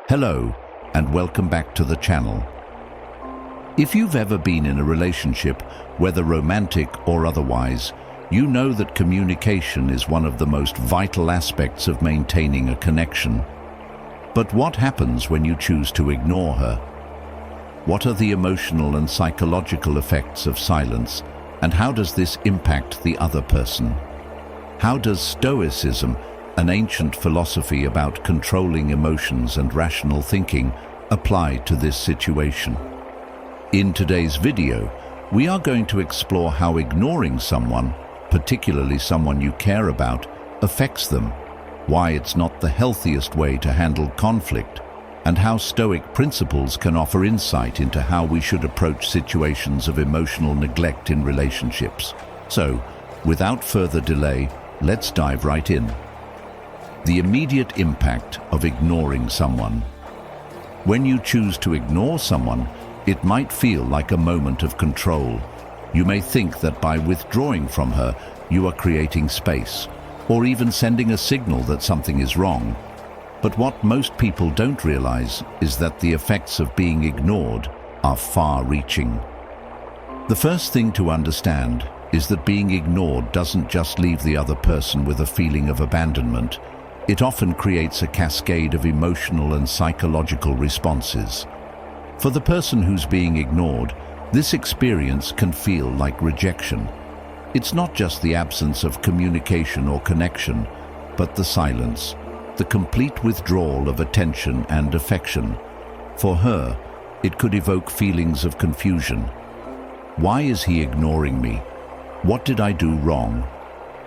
Hello, and welcome back to the channel. If you've ever been in a relationship, whether romantic or otherwise, you know that communication is one of the most vital aspects of maintaining a connection. But what happens when you choose to ignore her? What are the emotional and psychological effects of silence, and how does this impact the other person? How does Stoicism, an ancient philosophy about controlling emotions and rational thinking, apply to this situation? In today's video, we are going to explore how ignoring someone, particularly someone you care about, affects them, why it's not the healthiest way to handle conflict, and how Stoic principles can offer insight into how we should approach situations of emotional neglect in relationships. So, without further delay, let's dive right in. The immediate impact of ignoring someone. When you choose to ignore someone, it might feel like a moment of control. You may think that by withdrawing from her, you are creating space, or even sending a signal that something is wrong. But what most people don't realize is that the effects of being ignored are far-reaching. The first thing to understand is that being ignored doesn't just leave the other person with a feeling of abandonment. It often creates a cascade of emotional and psychological responses. For the person who's being ignored, this experience can feel like rejection. It's not just the absence of communication or connection, but the silence, the complete withdrawal of attention and affection. For her, it could evoke feelings of confusion. Why is he ignoring me? What did I do wrong?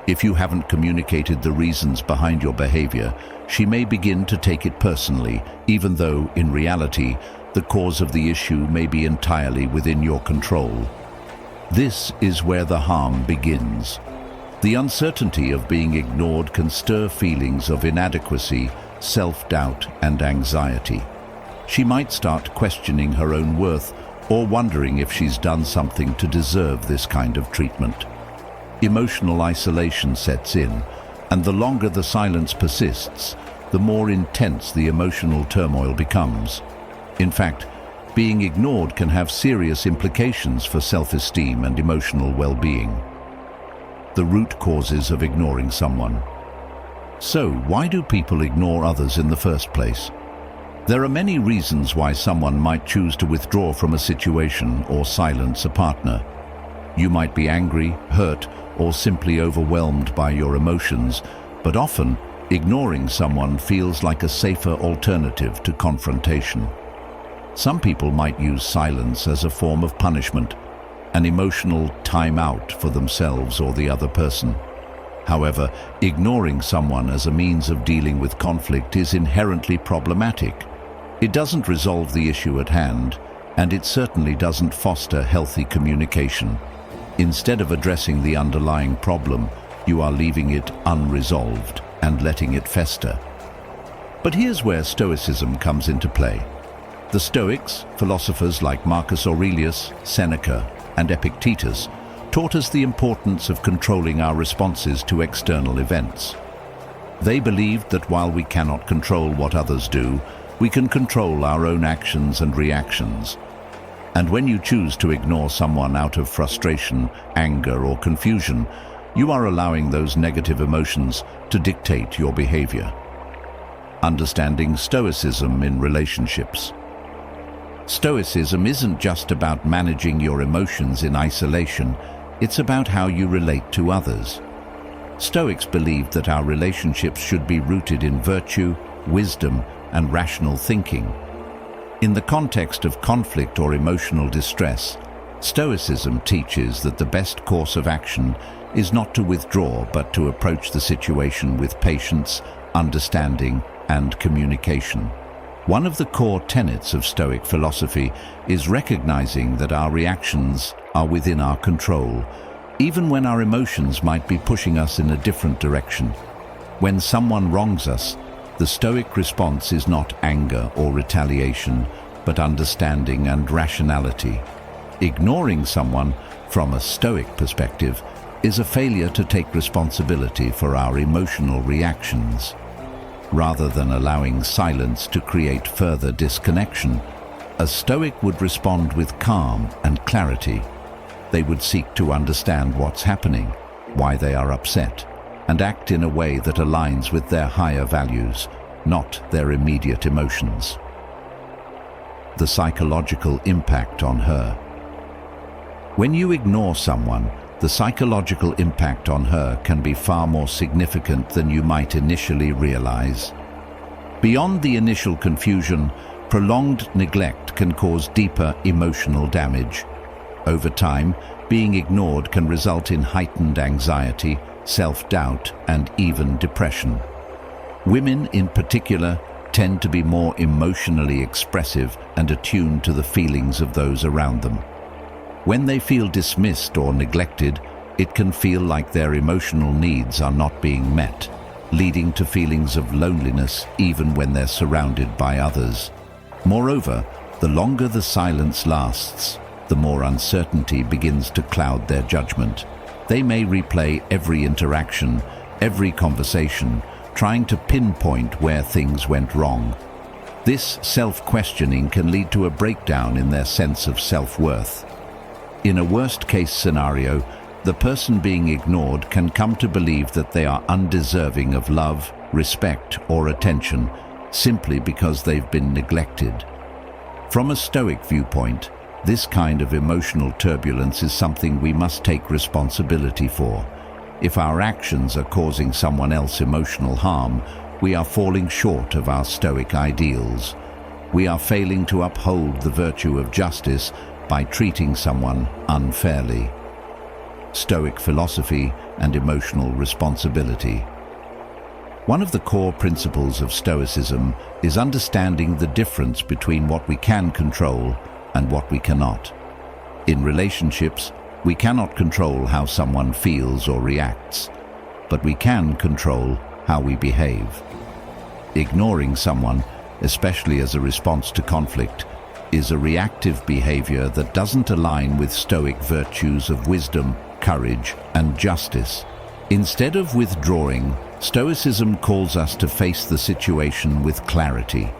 If you haven't communicated the reasons behind your behavior, she may begin to take it personally, even though, in reality, the cause of the issue may be entirely within your control. This is where the harm begins. The uncertainty of being ignored can stir feelings of inadequacy, self-doubt, and anxiety. She might start questioning her own worth or wondering if she's done something to deserve this kind of treatment. Emotional isolation sets in, and the longer the silence persists, the more intense the emotional turmoil becomes. In fact, being ignored can have serious implications for self-esteem and emotional well-being. The root causes of ignoring someone. So, why do people ignore others in the first place? There are many reasons why someone might choose to withdraw from a situation or silence a partner. You might be angry, hurt, or simply overwhelmed by your emotions, but often, ignoring someone feels like a safer alternative to confrontation. Some people might use silence as a form of punishment, an emotional time-out for themselves or the other person. However, ignoring someone as a means of dealing with conflict is inherently problematic. It doesn't resolve the issue at hand, and it certainly doesn't foster healthy communication. Instead of addressing the underlying problem, you are leaving it unresolved and letting it fester. But here's where Stoicism comes into play. The Stoics, philosophers like Marcus Aurelius, Seneca, and Epictetus, taught us the importance of controlling our responses to external events. They believed that while we cannot control what others do, we can control our own actions and reactions. And when you choose to ignore someone out of frustration, anger, or confusion, you are allowing those negative emotions to dictate your behavior. Understanding Stoicism in relationships. Stoicism isn't just about managing your emotions in isolation, it's about how you relate to others. Stoics believed that our relationships should be rooted in virtue, wisdom, and rational thinking. In the context of conflict or emotional distress, Stoicism teaches that the best course of action is not to withdraw but to approach the situation with patience, understanding, and communication. One of the core tenets of Stoic philosophy is recognizing that our reactions are within our control, even when our emotions might be pushing us in a different direction. When someone wrongs us, the Stoic response is not anger or retaliation, but understanding and rationality. Ignoring someone, from a Stoic perspective, is a failure to take responsibility for our emotional reactions. rather than allowing silence to create further disconnection. A Stoic would respond with calm and clarity. They would seek to understand what's happening, why they are upset, and act in a way that aligns with their higher values, not their immediate emotions. The psychological impact on her. When you ignore someone, the psychological impact on her can be far more significant than you might initially realize. Beyond the initial confusion, prolonged neglect can cause deeper emotional damage. Over time, being ignored can result in heightened anxiety, self-doubt, and even depression. Women, in particular, tend to be more emotionally expressive and attuned to the feelings of those around them. When they feel dismissed or neglected, it can feel like their emotional needs are not being met, leading to feelings of loneliness even when they're surrounded by others. Moreover, the longer the silence lasts, the more uncertainty begins to cloud their judgment. They may replay every interaction, every conversation, trying to pinpoint where things went wrong. This self-questioning can lead to a breakdown in their sense of self-worth. In a worst-case scenario, the person being ignored can come to believe that they are undeserving of love, respect, or attention simply because they've been neglected. From a Stoic viewpoint, this kind of emotional turbulence is something we must take responsibility for. If our actions are causing someone else emotional harm, we are falling short of our Stoic ideals. We are failing to uphold the virtue of justice by treating someone unfairly. Stoic philosophy and emotional responsibility. One of the core principles of Stoicism is understanding the difference between what we can control and what we cannot. In relationships, we cannot control how someone feels or reacts, but we can control how we behave. Ignoring someone, especially as a response to conflict, is a reactive behavior that doesn't align with Stoic virtues of wisdom, courage, and justice. Instead of withdrawing, Stoicism calls us to face the situation with clarity.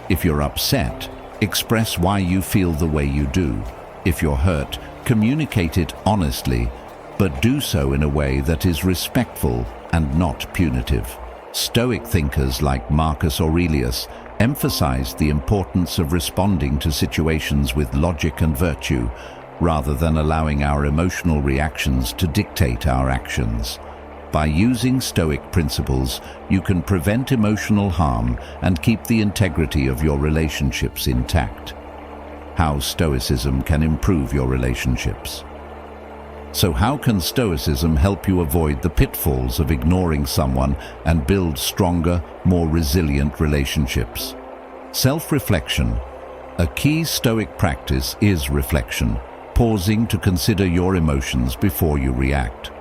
If you're upset, express why you feel the way you do. If you're hurt, communicate it honestly, but do so in a way that is respectful and not punitive. Stoic thinkers like Marcus Aurelius emphasized the importance of responding to situations with logic and virtue, rather than allowing our emotional reactions to dictate our actions. By using Stoic principles, you can prevent emotional harm and keep the integrity of your relationships intact. How Stoicism can improve your relationships. So how can Stoicism help you avoid the pitfalls of ignoring someone and build stronger, more resilient relationships? Self-reflection. A key Stoic practice is reflection, pausing to consider your emotions before you react.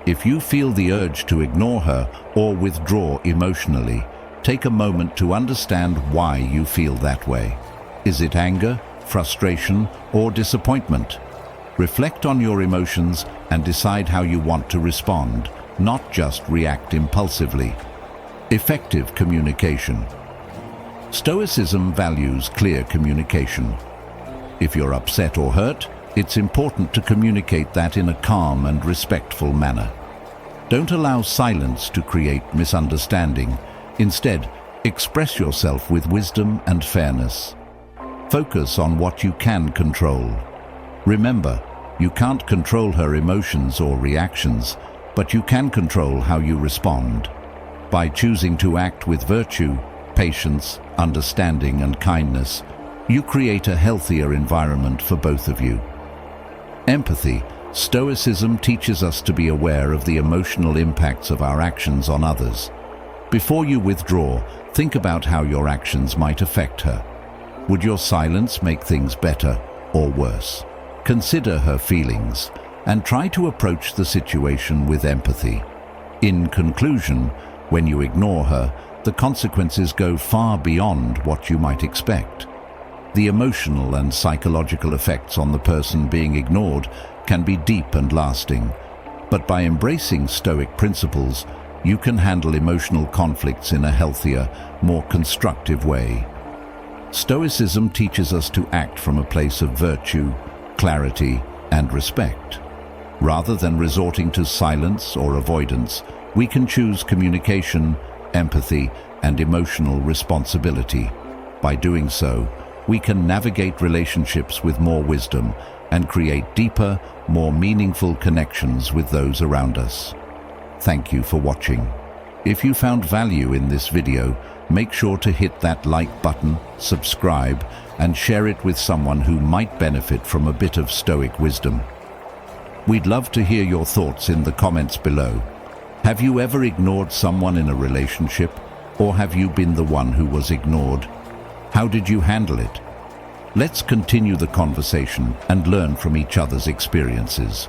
If you feel the urge to ignore her or withdraw emotionally, take a moment to understand why you feel that way. Is it anger, frustration, or disappointment? Reflect on your emotions and decide how you want to respond, not just react impulsively. Effective communication. Stoicism values clear communication. If you're upset or hurt, it's important to communicate that in a calm and respectful manner. Don't allow silence to create misunderstanding. Instead, express yourself with wisdom and fairness. Focus on what you can control. Remember, you can't control her emotions or reactions, but you can control how you respond. By choosing to act with virtue, patience, understanding, and kindness, you create a healthier environment for both of you. Empathy. Stoicism teaches us to be aware of the emotional impacts of our actions on others. Before you withdraw, think about how your actions might affect her. Would your silence make things better or worse? Consider her feelings and try to approach the situation with empathy. In conclusion, when you ignore her, the consequences go far beyond what you might expect. The emotional and psychological effects on the person being ignored can be deep and lasting, but by embracing Stoic principles, you can handle emotional conflicts in a healthier, more constructive way. Stoicism teaches us to act from a place of virtue, clarity, and respect. Rather than resorting to silence or avoidance, we can choose communication, empathy, and emotional responsibility. By doing so, we can navigate relationships with more wisdom and create deeper, more meaningful connections with those around us. Thank you for watching. If you found value in this video, make sure to hit that like button, subscribe, and share it with someone who might benefit from a bit of Stoic wisdom. We'd love to hear your thoughts in the comments below. Have you ever ignored someone in a relationship, or have you been the one who was ignored? How did you handle it? Let's continue the conversation and learn from each other's experiences.